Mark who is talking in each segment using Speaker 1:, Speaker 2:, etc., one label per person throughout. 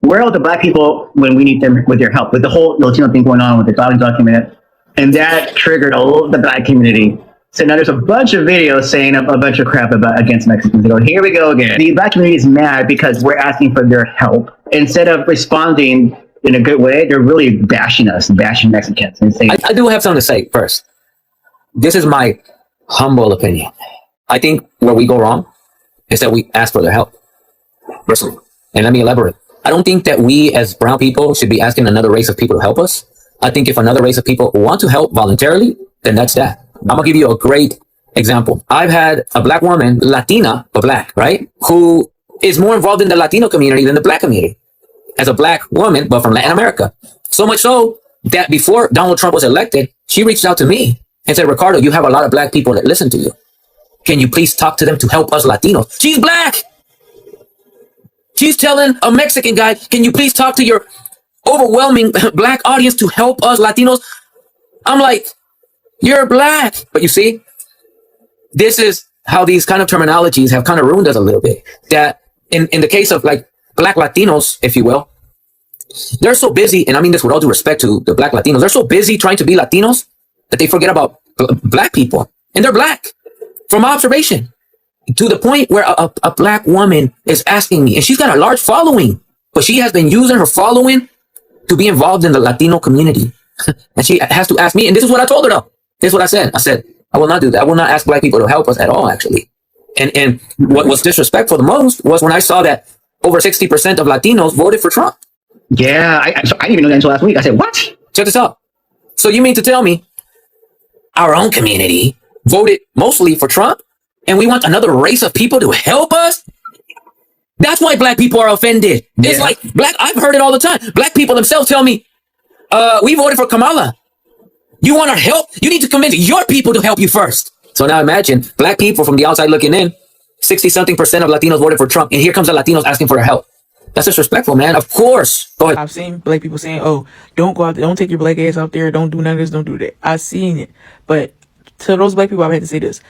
Speaker 1: where are the black people when we need them with their help? With the whole Latino thing going on with the dog document, and that triggered all the black community. So now there's a bunch of videos saying a bunch of crap about against Mexicans. They go, here we go again. The black community is mad because we're asking for their help. Instead of responding in a good way, they're really bashing us, bashing Mexicans. And saying,
Speaker 2: I do have something to say first. This is my humble opinion. I think where we go wrong is that we ask for their help. Personally. And let me elaborate. I don't think that we as brown people should be asking another race of people to help us. I think if another race of people want to help voluntarily, then that's that. I'm gonna give you a great example. I've had a black woman, Latina, but black, right? Who is more involved in the Latino community than the black community. As a black woman, but from Latin America. So much so that before Donald Trump was elected, she reached out to me and said, Ricardo, you have a lot of black people that listen to you. Can you please talk to them to help us Latinos? She's black. She's telling a Mexican guy, can you please talk to your overwhelming black audience to help us Latinos? I'm like, you're black. But you see, this is how these kind of terminologies have kind of ruined us a little bit. That in the case of like black Latinos, if you will, they're so busy, and I mean this with all due respect to the black Latinos, they're so busy trying to be Latinos that they forget about black people. And they're black, from my observation. To the point where a black woman is asking me, and she's got a large following, but she has been using her following to be involved in the Latino community. And she has to ask me, and this is what I told her though. This is what I said. I said, I will not do that. I will not ask black people to help us at all, actually. And what was disrespectful the most was when I saw that over 60% of Latinos voted for Trump.
Speaker 1: Yeah, I didn't even know that until last week. I said, what?
Speaker 2: Check this out. So you mean to tell me our own community voted mostly for Trump, and we want another race of people to help us? That's why black people are offended. Yeah. It's like I've heard it all the time. Black people themselves tell me, we voted for Kamala. You want our help? You need to convince your people to help you first. So now imagine black people from the outside looking in, 60-something% of Latinos voted for Trump, and here comes the Latinos asking for their help. That's disrespectful, man. Of course. Go ahead.
Speaker 3: I've seen black people saying, oh, don't go out there, don't take your black ass out there, don't do none of this, don't do that. I've seen it. But to those black people, I've had to say this.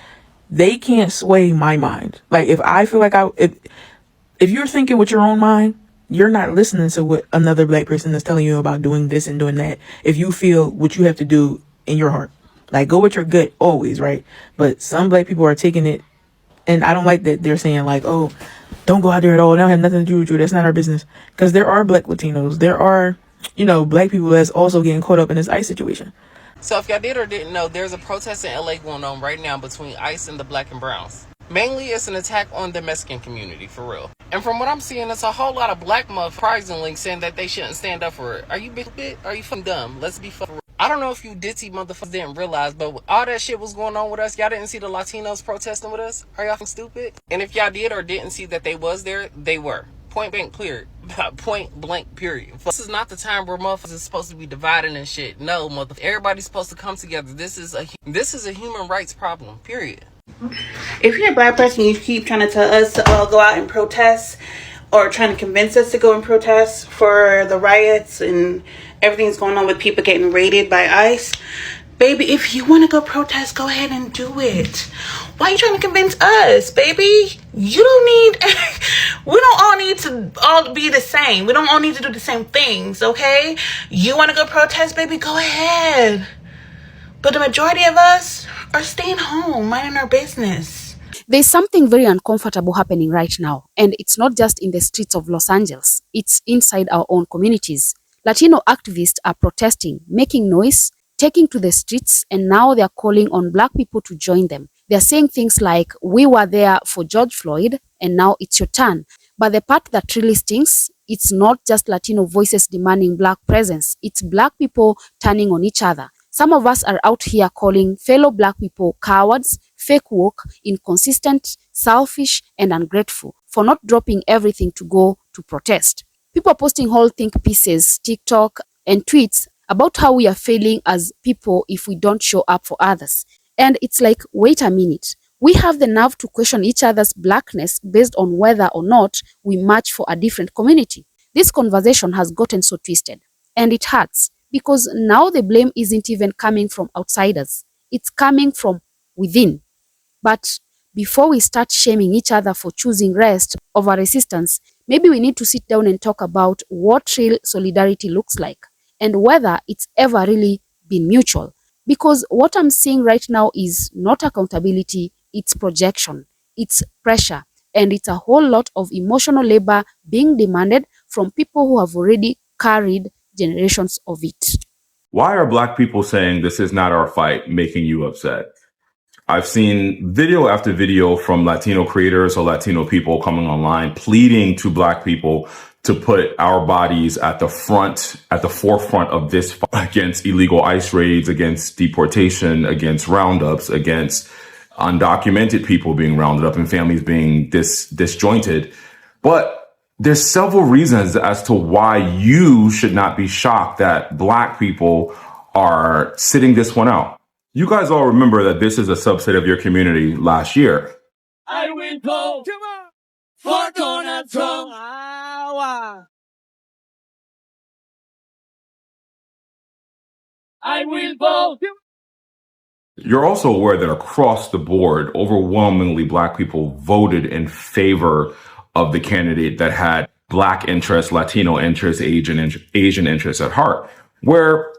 Speaker 3: They can't sway my mind. Like, if I feel like if you're thinking with your own mind, you're not listening to what another black person is telling you about doing this and doing that. If you feel what you have to do in your heart, like, go with your gut always, right? But some black people are taking it, and I don't like that they're saying like, oh, don't go out there at all. They don't have nothing to do with you. That's not our business. Because there are black Latinos. There are, black people that's also getting caught up in this ICE situation.
Speaker 4: So if y'all did or didn't know, there's a protest in LA going on right now between ICE and the black and browns. Mainly, it's an attack on the Mexican community, for real. And from what I'm seeing, it's a whole lot of black motherfuckers surprisingly saying that they shouldn't stand up for it. Are you bit? Are you fucking dumb? Let's be fucking real. I don't know if you ditzy motherfuckers didn't realize, but all that shit was going on with us. Y'all didn't see the Latinos protesting with us? Are y'all fucking stupid? And if y'all did or didn't see that they was there, they were. Point blank, period. Point blank, period. This is not the time where motherfuckers is supposed to be dividing and shit. No, everybody's supposed to come together. This is a human rights problem, period.
Speaker 5: If you're a black person, you keep trying to tell us to all go out and protest, or trying to convince us to go and protest for the riots and everything's going on with people getting raided by ICE. Baby, if you want to go protest, go ahead and do it. Why are you trying to convince us, baby? You don't need... we don't all need to all be the same. We don't all need to do the same things, okay? You want to go protest, baby? Go ahead. But the majority of us are staying home, minding our business.
Speaker 6: There's something very uncomfortable happening right now. And it's not just in the streets of Los Angeles. It's inside our own communities. Latino activists are protesting, making noise, taking to the streets, and now they're calling on black people to join them. They're saying things like, we were there for George Floyd, and now it's your turn. But the part that really stings, it's not just Latino voices demanding black presence. It's black people turning on each other. Some of us are out here calling fellow black people cowards, fake woke, inconsistent, selfish, and ungrateful for not dropping everything to go to protest. People are posting whole think pieces, TikTok, and tweets about how we are failing as people if we don't show up for others. And it's like, wait a minute. We have the nerve to question each other's blackness based on whether or not we match for a different community. This conversation has gotten so twisted, and it hurts because now the blame isn't even coming from outsiders. It's coming from within. But before we start shaming each other for choosing rest over resistance, Maybe we need to sit down and talk about what real solidarity looks like and whether it's ever really been mutual. Because what I'm seeing right now is not accountability, it's projection, it's pressure, and it's a whole lot of emotional labor being demanded from people who have already carried generations of it.
Speaker 7: Why are Black people saying this is not our fight making you upset? I've seen video after video from Latino creators or Latino people coming online pleading to Black people to put our bodies at the forefront of this fight against illegal ICE raids, against deportation, against roundups, against undocumented people being rounded up and families being disjointed. But there's several reasons as to why you should not be shocked that Black people are sitting this one out. You guys all remember that this is a subset of your community last year.
Speaker 8: I will vote for Donald Trump. I will vote.
Speaker 7: You're also aware that across the board, overwhelmingly Black people voted in favor of the candidate that had Black interests, Latino interests, Asian interests at heart. Where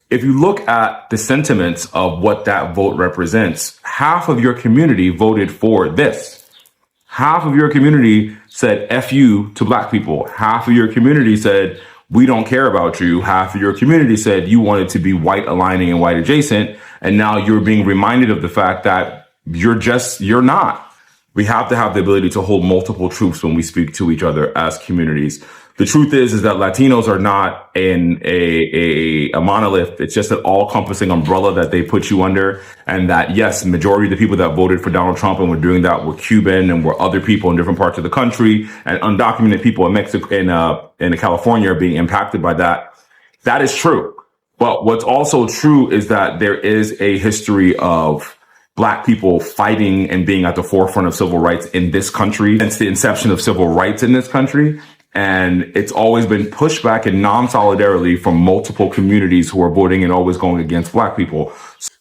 Speaker 7: if you look at the sentiments of what that vote represents, half of your community voted for this. Half of your community said F you to Black people. Half of your community said, we don't care about you. Half of your community said you wanted to be white aligning and white adjacent. And now you're being reminded of the fact that you're not. We have to have the ability to hold multiple truths when we speak to each other as communities. The truth is that Latinos are not in a monolith. It's just an all-encompassing umbrella that they put you under. And that, yes, majority of the people that voted for Donald Trump and were doing that were Cuban and were other people in different parts of the country, and undocumented people in Mexico, in California are being impacted by that. That is true. But what's also true is that there is a history of Black people fighting and being at the forefront of civil rights in this country since the inception of civil rights in this country. And it's always been pushback and non-solidarity from multiple communities who are voting and always going against Black people.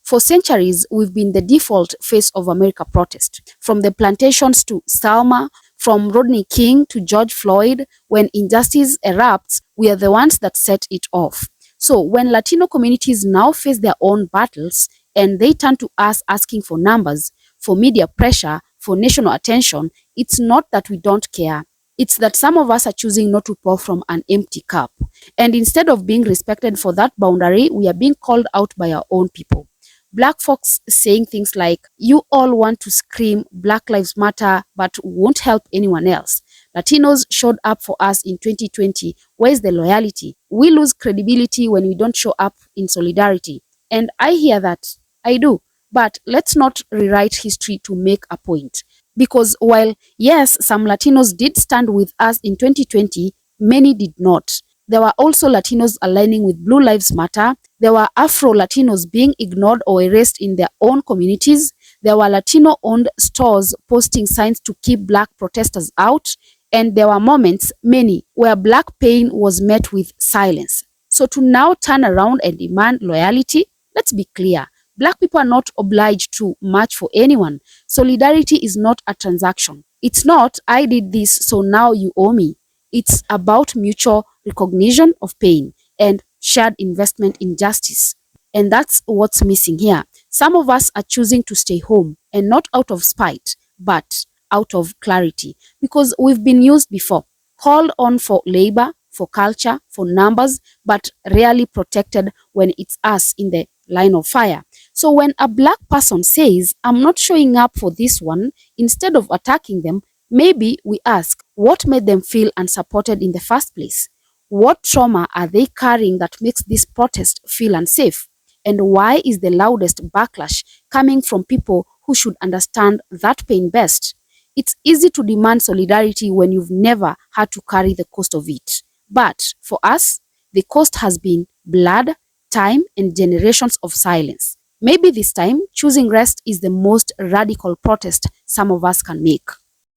Speaker 6: For centuries, we've been the default face of America protest. From the plantations to Selma, from Rodney King to George Floyd, when injustice erupts, we are the ones that set it off. So when Latino communities now face their own battles and they turn to us asking for numbers, for media pressure, for national attention, it's not that we don't care. It's that some of us are choosing not to pour from an empty cup. And instead of being respected for that boundary, we are being called out by our own people. Black folks saying things like, you all want to scream Black Lives Matter, but won't help anyone else. Latinos showed up for us in 2020. Where's the loyalty? We lose credibility when we don't show up in solidarity. And I hear that. I do. But let's not rewrite history to make a point. Because while, yes, some Latinos did stand with us in 2020, many did not. There were also Latinos aligning with Blue Lives Matter. There were Afro-Latinos being ignored or erased in their own communities. There were Latino-owned stores posting signs to keep Black protesters out. And there were moments, many, where Black pain was met with silence. So to now turn around and demand loyalty, let's be clear. Black people are not obliged to march for anyone. Solidarity is not a transaction. It's not, I did this, so now you owe me. It's about mutual recognition of pain and shared investment in justice. And that's what's missing here. Some of us are choosing to stay home, and not out of spite, but out of clarity. Because we've been used before, called on for labor, for culture, for numbers, but rarely protected when it's us in the line of fire. So when a Black person says, I'm not showing up for this one, instead of attacking them, maybe we ask, what made them feel unsupported in the first place? What trauma are they carrying that makes this protest feel unsafe? And why is the loudest backlash coming from people who should understand that pain best? It's easy to demand solidarity when you've never had to carry the cost of it. But for us, the cost has been blood, time, and generations of silence. Maybe this time, choosing rest is the most radical protest some of us can make.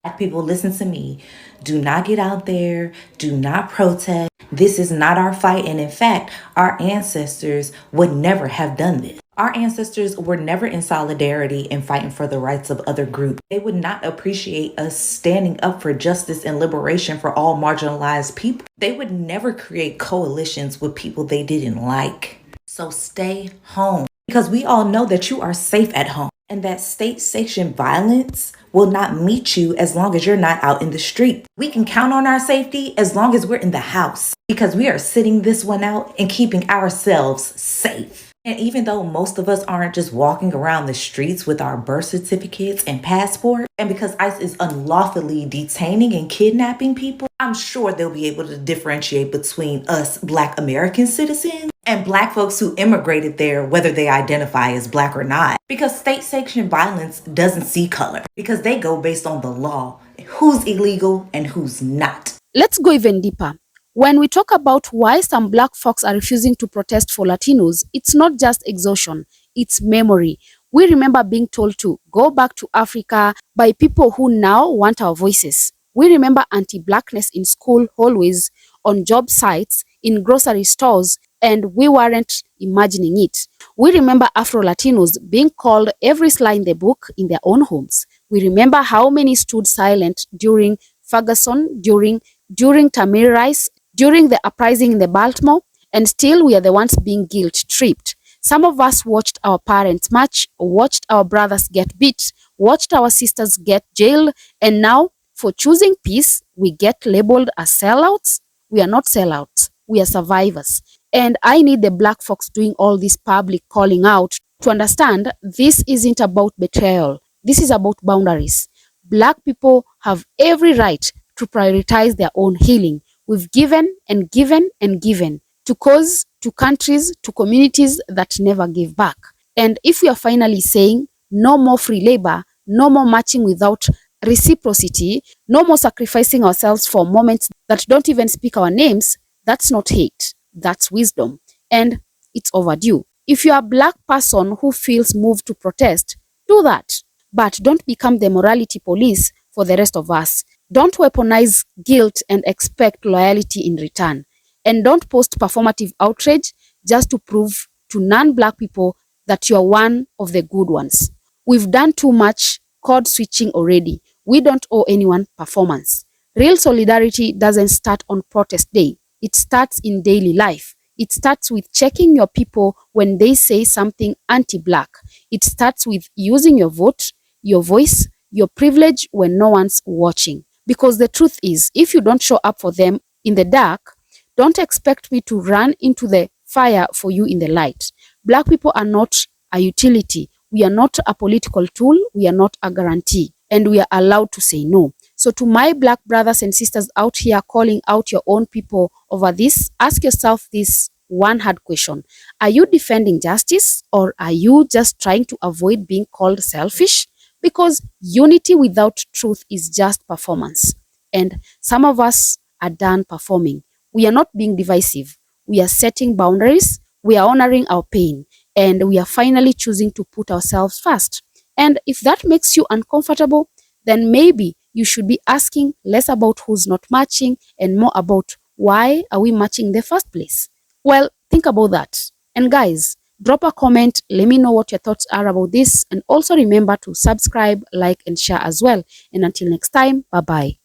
Speaker 9: Black people, listen to me. Do not get out there. Do not protest. This is not our fight. And in fact, our ancestors would never have done this. Our ancestors were never in solidarity and fighting for the rights of other groups. They would not appreciate us standing up for justice and liberation for all marginalized people. They would never create coalitions with people they didn't like. So stay home, because we all know that you are safe at home and that state-sanctioned violence will not meet you as long as you're not out in the street. We can count on our safety as long as we're in the house, because we are sitting this one out and keeping ourselves safe. And even though most of us aren't just walking around the streets with our birth certificates and passport, and because ICE is unlawfully detaining and kidnapping people, I'm sure they'll be able to differentiate between us Black American citizens and Black folks who immigrated there, whether they identify as Black or not. Because state-sanctioned violence doesn't see color, because they go based on the law, who's illegal and who's not.
Speaker 6: Let's go even deeper. When we talk about why some Black folks are refusing to protest for Latinos, it's not just exhaustion, it's memory. We remember being told to go back to Africa by people who now want our voices. We remember anti-Blackness in school hallways, on job sites, in grocery stores, and we weren't imagining it. We remember Afro-Latinos being called every slur in the book in their own homes. We remember how many stood silent during Ferguson, during Tamir Rice, during the uprising in the Baltimore, and still we are the ones being guilt-tripped. Some of us watched our parents march, watched our brothers get beat, watched our sisters get jailed, and now, for choosing peace, we get labeled as sellouts. We are not sellouts, we are survivors. And I need the Black folks doing all this public calling out to understand this isn't about betrayal. This is about boundaries. Black people have every right to prioritize their own healing. We've given and given and given to cause, to countries, to communities that never give back. And if we are finally saying no more free labor, no more marching without reciprocity, no more sacrificing ourselves for moments that don't even speak our names, that's not hate, that's wisdom. And it's overdue. If you're a Black person who feels moved to protest, do that. But don't become the morality police for the rest of us. Don't weaponize guilt and expect loyalty in return. And don't post performative outrage just to prove to non-Black people that you're one of the good ones. We've done too much code switching already. We don't owe anyone performance. Real solidarity doesn't start on protest day. It starts in daily life. It starts with checking your people when they say something anti-Black. It starts with using your vote, your voice, your privilege when no one's watching. Because the truth is, if you don't show up for them in the dark, don't expect me to run into the fire for you in the light. Black people are not a utility. We are not a political tool. We are not a guarantee. And we are allowed to say no. So to my Black brothers and sisters out here calling out your own people over this, ask yourself this one hard question. Are you defending justice, or are you just trying to avoid being called selfish? Because unity without truth is just performance. And some of us are done performing. We are not being divisive. We are setting boundaries. We are honoring our pain. And we are finally choosing to put ourselves first. And if that makes you uncomfortable, then maybe you should be asking less about who's not marching and more about why are we marching in the first place. Well, think about that. And guys, drop a comment, let me know what your thoughts are about this, and also remember to subscribe, like, and share as well. And until next time, bye-bye.